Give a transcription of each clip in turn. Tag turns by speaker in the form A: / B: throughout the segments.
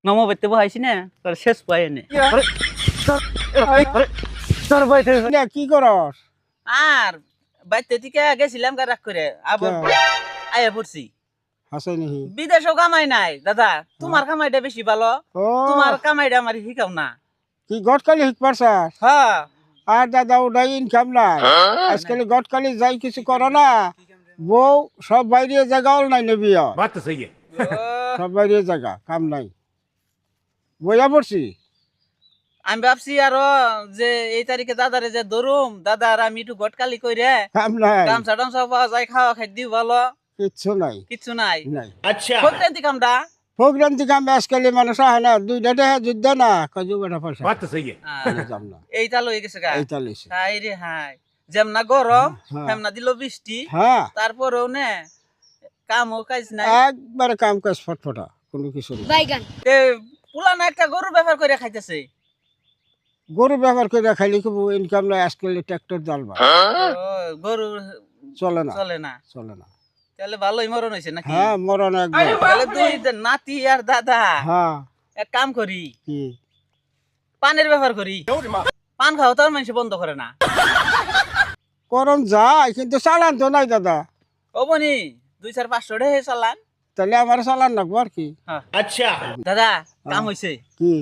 A: নমো বেতে বহাইছি না তোর শেষ পাই নে
B: তোর বই কি করস?
A: আর বাইতে থেকে গেছিলাম গা রাখ করে আবার আয়া পড়ছি
B: হাসাই নাকি?
A: বিদেশও কামাই নাই দাদা তোমার কামাইটা বেশি ভালো
B: ও
A: তোমার কামাইটা আমার শিখাও না
B: কি গটকালি হিট পারছাস?
A: হ্যাঁ
B: আর দাদা ওটাই ইনকাম নাই আজকাল গটকালি যাই কিছু করো না বউ সব বাইরে জায়গা অল নাই নেবি
C: बात तो सही है।
B: সব বাইরে জায়গা কাম নাই বইয়া পড়ছি
A: আমি ভাবছি আরো যে এই তারিখে দাদারে যে ধরুম দাদা আর আমি একটু গটকালি কইরে
B: কাম নাই
A: গামছা টামছা পাওয়া যায় খাওয়া খাই দিও ভালো
B: কিচ্ছু নাই
A: কিচ্ছু নাই
B: নাই
C: अच्छा
A: প্রক্রান্তি কামটা
B: প্রোগ্রাম থেকে আমি আজকাল মানুষ আহে না দুইটা টাকা যুদ্ধ না কাজু বেটা পয়সা
C: बात तो सही है।
B: যাম না
A: এইটা লই গেছে গা
B: এইটা লিছে
A: হাই রে হাই যেমনা গরম
B: হ্যাঁ।
A: তেমনা দিল বৃষ্টি
B: হ্যাঁ
A: তারপরেও নে কামও কাজ নাই
B: একবারে কাম কাজ ফটফটা কোনো কিছু নাই
A: এ পুলানা একটা গরু ব্যাপার করে খাইতেছে
B: গরু ব্যবহার করে খাইলে খুব ইনকাম নাই আজকাল ট্রাক্টর জালবা
A: ও, গরু
B: চলে না
A: চলে না
B: চলে না
A: তাহলে ভালোই মরণ হয়েছে নাকি
B: হ্যাঁ মরণ একবার
A: তাহলে দুই নাতি আর দাদা
B: হ্যাঁ
A: এক কাম করি
B: কি
A: পানের ব্যবহার করি পান খাওয়া তো আর মানুষ বন্ধ করে না
B: করম যায় কিন্তু চালান তো নাই দাদা
A: ও বনি 2-4-500 ঢেহে চালান
B: তাহলে আমার চালান রাখবো আর কি
C: अच्छा
A: দাদা কাম হয়েছে
B: কি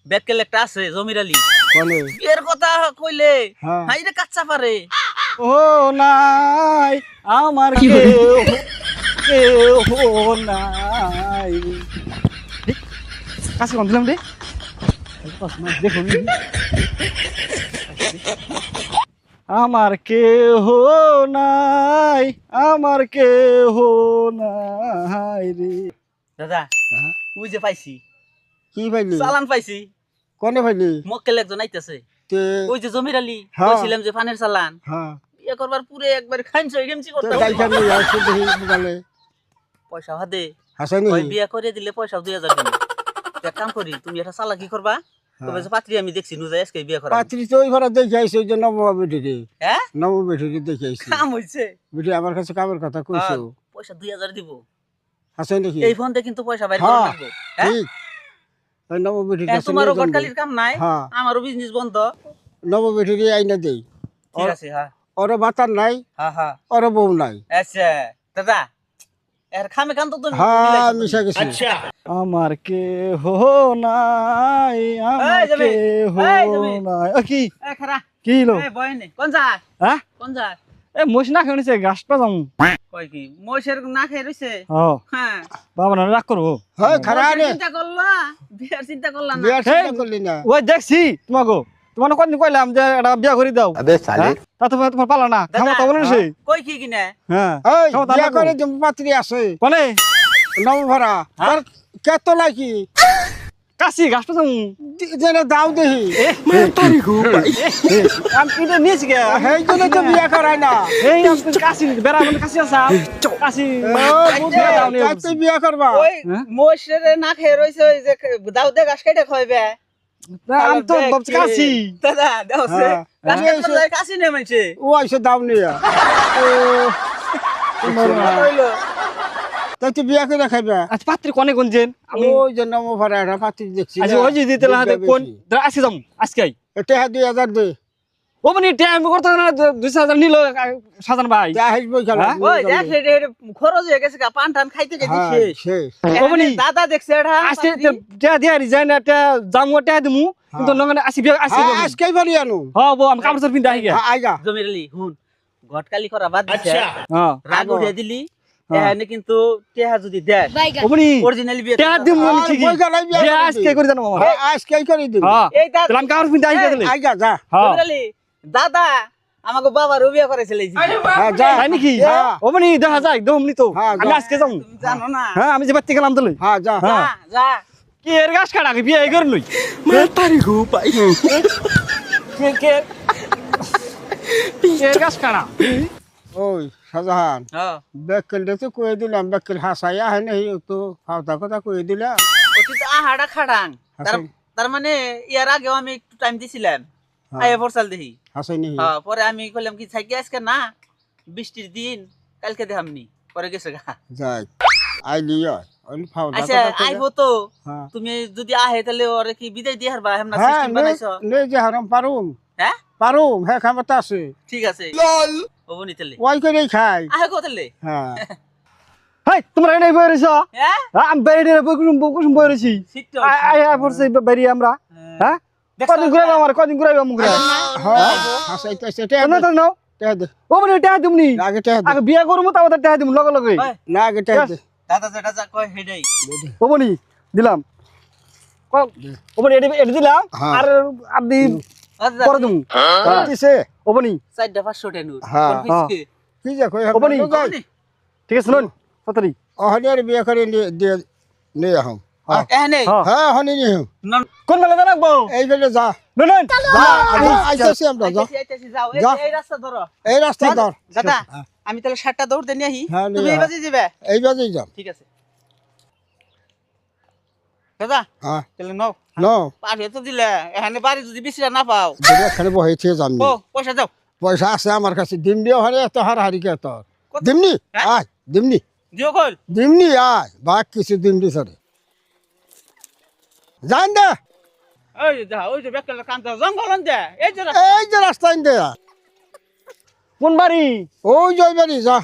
A: ব্যাককেল একটা আছে জমির আলী
B: বলে
A: বিয়ের কথা কইলে
B: হ্যাঁ
A: হাই রে কাচ্চা পারে
B: ও নাই আমার কেউ নাই
D: কাছে কোন দিলাম রে
B: দেখুন
D: আমার কেহ নাই আমার কেহ নাই রে
A: দাদা ওই যে পাইছি
B: কি ভাইলি
A: চালান পাইছি
B: কোনে ভাইলি
A: মক্কেল একজন আইতাছে
B: তে
A: ওই যে জমির আলী
B: হ্যাঁ।
A: কইছিলাম যে পানের চালান
B: হ্যাঁ
A: বিয়ে করবার পুরে একবার খাইছো গেমচি
B: তো
A: করতে
B: গাইখান নিয়ে আসছে দেখি মোবাইলে
A: পয়সা হাতে
B: হাসানি
A: ওই বিয়ে করে দিলে পয়সা 2000 দিন এক কাম করি তুমি এটা চালাকি করবা তবে যে পাত্রী আমি দেখছি নুজা আজকে বিয়ে করা
B: পাত্রী তো ওই ঘরে দেখে আইছে ওই যে নবমা বেটিরে
A: হ্যাঁ
B: নবম বেটিরে দেখে আইছে
A: কাম হইছে
B: বেটি আমার কাছে কামের কথা কইছো
A: পয়সা 2000 দিব
B: হাসাই নাকি
A: এই ফোন দিয়ে কিন্তু পয়সা বাইর
B: হ্যাঁ,
A: করে রাখবো হ্যাঁ
B: ঠিক ওই নবম বেটির কাছে
A: তোমারও
B: নিয়ে যাবো।
A: গটকালির কাম নাই
B: হ্যাঁ
A: আমারও বিজনেস বন্ধ
B: নবম বেটিরে আইনা দেই
A: ঠিক আছে হ্যাঁ
B: ওর বাতার নাই
A: হ্যাঁ হ্যাঁ
B: ওর বউ নাই
A: আচ্ছা দাদা এর খামে কাম তো তুমি
B: হ্যাঁ
A: মিলাইছো তুমি।
B: মিশা গেছে
C: अच्छा
D: আমার কেহ নাই আমার
A: এই জমি,
D: কেহ
A: এই জমি।
D: নাই কি
A: এ খারা
D: কি হলো
A: এ বয়নে কোন যা
D: হ্যাঁ
A: কোন যা
D: এ মহিষ না খেয়েছে গাছ পাজাম
A: কই কি মহিষের না খেয়ে রইছে
D: ও
A: হ্যাঁ
D: বাবা না রাগ করবো
B: হয় খারা
A: মহিষের
B: রে
A: চিন্তা করলা বিয়ার চিন্তা করলা না
B: বিয়ার চিন্তা করলি না
D: ওই দেখছি তোমাকে তোমার কোনদিন কইলাম যে এটা বিয়া করে দাও হ্যাঁ? তা তোমার পালা না খামা তো বলে সে
A: কই কি কিনে
D: হ্যাঁ
B: ওই
D: ক্ষমতা
B: বিয়া
D: লাগবো।
B: করে যে পাত্রী আছে
D: কোনে
B: নবম ভরা আর কত লাগি
D: কাশি গাছ পাজাম
B: যেন দাও দেহি
D: আমি কিনে নিয়েছি গে
B: সেই জন্য তো বিয়া করায় না
D: এই কাশি বেড়া মানে কাশি আছে কাশি
B: তুই বিয়া করবা
A: ওই
D: হ্যাঁ?
A: মহিষের না খেয়ে রইছে ওই যে দাও দে গাছ কেটে খাইবে
D: আমি তো ভাবছি কাশি
A: দাদা দাও সে
B: হ্যাঁ।
A: গাছ
B: হ্যাঁ।
A: কাটতে যায় কাশি নে মানছে
B: ও আইসে দাও নিয়া
A: হইলো
B: তাই তুই বিয়া করে খাইবা
D: আচ্ছা পাত্রী কোনে কোনছেন আমি
B: ওই যে নবম ভরা একটা পাত্রী দেখছি
D: আচ্ছা ওই যে দিতে লাগে কোন আজকে যাম আজকে
B: এটা 2000 দে
D: ও মানে টাইম করতে না 2000 নিল সাজান ভাই
B: যা হেসবই খেলা
D: হ্যাঁ?
A: ওই দেখ রে খরচ হয়ে গেছে পান টান খাইতে গেছি
B: হ্যাঁ
A: শেষ
B: শেষ
A: ওমনি দাদা দেখছে এটা
D: আজকে টা দিয়া রিজাইন টা জাম ওটা দিমু কিন্তু নগনে আসি বিয়া আসি
B: হ্যাঁ আজকেই বাড়ি আনো
D: হ্যাঁ বো আমি কাপড় চোপড় পিনতে আই গে
B: হ্যাঁ, আইগা
A: জমির আলী হুন গটকালি করা বাদ দিছে
C: अच्छा
D: হ্যাঁ
A: রাগ উড়িয়ে দিলি এখানে কিন্তু টেহা যদি দেখ
D: ও মানে
A: অরিজিনালি বিয়ে
D: টা দিমু আমি
B: আর
D: ঠিকই
B: বই গেলাই বিয়া
D: বিয়া
B: করে
D: আজকে
B: দিবি।
D: করে জানো মামা
B: হ্যাঁ আজকেই করে দিবি
D: হ্যাঁ
A: এই দাদা
D: তাহলে আমি কাপড় পিনতে আই গে দিলে
B: আইগা যা
D: হ্যাঁ
A: জমির আলী দাদা আমাকে বাবার বিয়ে করেছিল এই যে।
B: হ্যাঁ যা
D: তাই নাকি
B: হ্যাঁ।
D: ও মানে দেখা যায় দমনি তো
B: হ্যাঁ,
D: আমি
B: যা।
D: আজকে যাম
A: তুমি জানো না
D: হ্যাঁ আমি যে বাড়তে গেলাম তো
B: হ্যাঁ যা
A: যা যা
D: কি এর গাছ কাটা বিয়া এই করে লই কে এর গাছ কাটা
B: ওই শাহজাহান
A: হ্যাঁ
B: বেকেলটা তো কয়ে দিলাম বেকেল হাসাইয়া হয় নাই তো ফাওতা কথা কয়ে দিলাম
A: ওটি তো আহাড়া খাড়াং
B: হাসাই
A: তার মানে ইয়ার আগেও আমি একটু টাইম দিছিলাম
B: হ্যাঁ।
A: আয়া ফরসাল দেখি
B: হাসাই নি
A: হ্যাঁ পরে আমি কইলাম কি থাকি আজকে না বৃষ্টির দিন কালকে দেখামনি পরে গেছে গা
B: যাই আইলি অনি ফাও
A: আচ্ছা আইবো তো
B: হ্যাঁ
A: তুমি যদি আহে তাহলে ওরে কি বিদায় দিয়ে হারবা হেমনা
B: হ্যাঁ
A: সিস্টেম বানাইছো
B: নে যে হারাম পারুম
A: হ্যাঁ
B: হ্যাঁ খামতা আছে
A: ঠিক আছে ওবনি তাহলে
B: ওই করে খাই
A: আহে কো তাহলে
B: হ্যাঁ
D: হেই তোমরা এনে বই রইছ
A: হ্যাঁ
D: আমি বাইরে কুসুম বই রইছি
A: সিটটো
D: আই পড়ছে বাইরে আমরা হ্যাঁ কদিন ঘুরাইবা আমার কদিন ঘুরাইবা মুখ
B: হ্যাঁ হাসাইতে সেটা
D: না তো নাও
B: দে
D: ও বলে টাকা দিমনি
B: আগে তে
D: আগে বিয়া করবো তাও টাকা দিম লগে লগে
B: না আগে তে দে
A: দাদা যেটা যা কয় হেডাই
D: ও বনি দিলাম ও বনি এটা দিলাম
B: হ্যাঁ।
D: আর আপনি করে দিম
B: কিসে
D: ও বনি
A: 4-500 টেনুর
B: হ্যাঁ, কি যে কই
D: ওপনি। ঠিক আছে শুনুন তাড়াতাড়ি
B: অহনিয়ার বিয়ে করে দিয়ে নে আহম
A: এনে
B: হ্যাঁ হনি নি
D: কোন বেলা জানাবো
B: এই গেলে যা
D: শুনুন
B: যা আইতাছি আমরা যা
A: আইতাছি যাও
B: যা।
A: এই রাস্তা ধরো
B: এই রাস্তা ধর
A: দাদা আমি তাহলে 7টা দৌড় দেনি আহি
B: হ্যাঁ, নিয়ে
A: তুমি এই
B: আয়।
A: বাজে যাবে
B: এই বাজেই যা
A: ঠিক আছে দাদা
B: হ্যাঁ
A: তাহলে নাও
B: নো
A: পাঠিয়ে তো দিলে এখানে বাড়ি যদি বিছরা না পাও
B: যেটা খালি বহেছে জানি
A: ও পয়সা দাও
B: পয়সা আছে আমার কাছে দিমনি হরে এত হারি কে তোর
A: কত?
B: দিমনি
A: হ্যাঁ?
B: আয় দিমনি
A: জিও কল
B: দিমনি আয় বাক কিছু দিমনি সরে জান দে
A: ওই দা ওই যে বেকাল কান্তা জঙ্গল দে এই যে
B: এই যে রাস্তায় দে
D: কোন বাড়ি
B: ওই জয় বাড়ি যা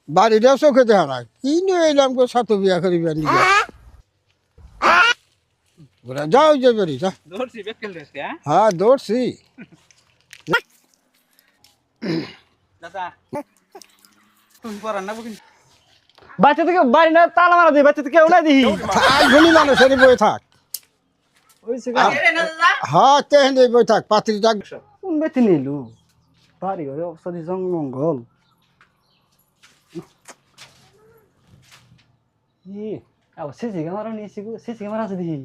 B: বাড়ি দেও চোখে দেখা নাই কি নিয়ে এলাম গো সাথে বিয়া করিবে নিয়ে ওরা যাও জয় বাড়ি যা
A: দৌড়ছি বেকাল দেশকে হ্যাঁ
B: হ্যাঁ দৌড়ছি
A: দাদা তুমি পড়ান না বুকিন
D: বাচ্চা থেকে বাড়ি না তালা মারা দিই বাচ্চা থেকে উলাই দিই
B: আই ঘনি মানুষের বই থাক
D: ওই সে
A: এরে না দাদা
B: হ্যাঁ তেহেন বই থাক পাত্রী ডাক
D: কোন বেতে নিলু বাড়ি ঘরে অবস্থা দি জঙ্গল ই আও সিসি ক্যামেরা নিয়েছি গো সিসি ক্যামেরা আছে দেখি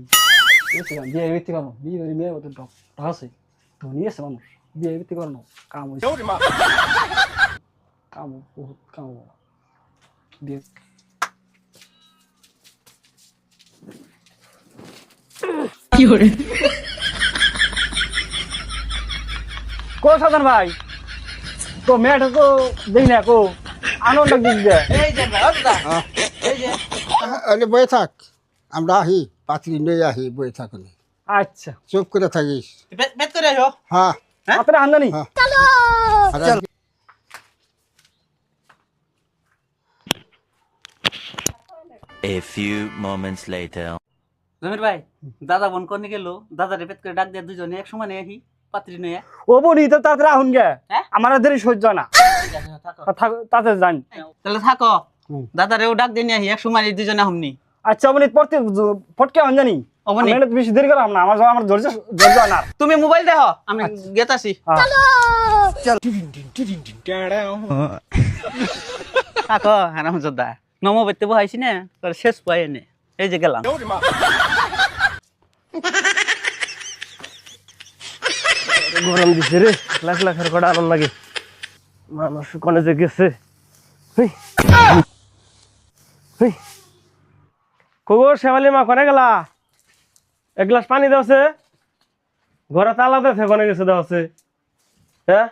D: সিসি ক্যামেরা বিয়ে বিতে কাম বিয়ে বাড়ি মেয়ে মতো ঢাসে তো নিয়েছে মানুষ বিয়ে বিতে করানো কাম হইছে কাম বহুত কাম বিয়ে কো সাধন ভাই তো মেয়েটা তো দেখি না কো আনন্দ দিক দে
A: এই যে দাদা এই যে
B: এনে বই থাক আমরা আহি পাত্রী নিয়ে আহি বই থাক
D: আচ্ছা
B: চুপ করে থাকিস
A: বেত করে আইও
B: হ্যাঁ
D: আপনারা আন্দানি
B: হ্যাঁ।
C: A few moments later.
A: জমির ভাই দাদা বোন কোনে গেল দাদারে বেত করে ডাক দিয়ে দুজনে এক সমানে আহি পাত্রী নয়া
D: ও বনি তো তাড়াতাড়ি আহুন গে
A: হ্যাঁ?
D: আমার দেরি সহ্য না তাড়াতাড়ি যান
A: তাহলে থাকো
D: হুম।
A: দাদারেও ডাক দিয়ে আহি এক সমানে দুজনে হামনি
D: আচ্ছা বনি পড়তে ফটকে হন জানি
A: অবনি।
D: আমি বেশি দেরি করাম না আমার ধৈর্য ধৈর্য না
A: তুমি মোবাইল দেখো আমি গেতাছি থাকো হারাম জদা নমো বেতে বহাইছি না তোর শেষ পাই এনে এই যে গেলাম
D: গরম দিছে রে লাখ লাখ কটা আনন্দ লাগে মানুষ কোনে যে গেছে কগো শেওয়ালি মা কোনে গেলা এক গ্লাস পানি দাওছে ঘরে তালা দেছে কোনে গেছে দাওছে হ্যাঁ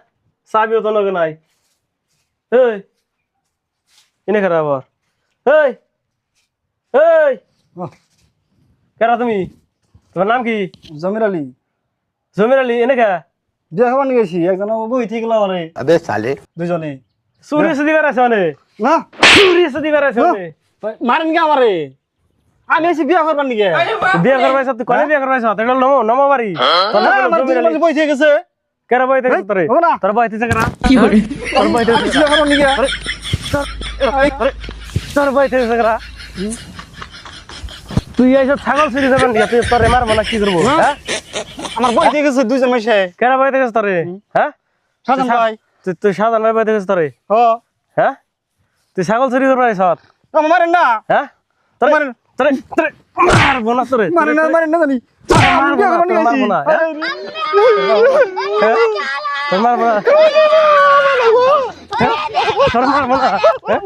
D: চাবিও তো নগে নাই এই ইনে খারাপ আবার এই এই কেরা তুমি তোমার নাম কি
B: জমির আলী
D: জমির আলী এনে কে
B: বিয়ে খাবার নিয়ে গেছি একজন বই ঠিক লাগে
C: अबे साले
B: দুজনে
D: চুরি সুদি বেড়াছে অনে
B: না
D: চুরি সুদি বেড়াছে অনে
B: মারেন কে আমারে আমি এসে বিয়ে করবার নিকে
D: বিয়ে করবাই সব তুই কোনে বিয়ে করবাই সব এটা নমো নমো বাড়ি তোর নাম হলো জমির আলী
B: বই ঠিক আছে
D: কেরা বই থেকে তোরে
B: ও না
D: তোর বই থেকে কেরা কি করে তোর বই থেকে
B: বিয়ে করবার নিকে
D: তোর বই থেকে কেরা তুই এইসব ছাগল চুরি করবেন না তুই তোরে মারবো না কি করবো হ্যাঁ
B: আমার বই ঠিক আছে দুজন মাসে
D: কেরা বই থেকে তোরে হ্যাঁ
B: সাজান ভাই
D: তুই সাধারণ বই থেকে তোরে
B: ও
D: হ্যাঁ তুই ছাগল চুরি করবাই সব
B: আমার মারেন না
D: হ্যাঁ তোরে তোরে তোরে মারবো না তোরে
B: মারেন না জানি বিয়ে করবার নিয়ে
D: মারবো না হ্যাঁ? তোর মারবো না হ্যাঁ? তোর মারবো না হ্যাঁ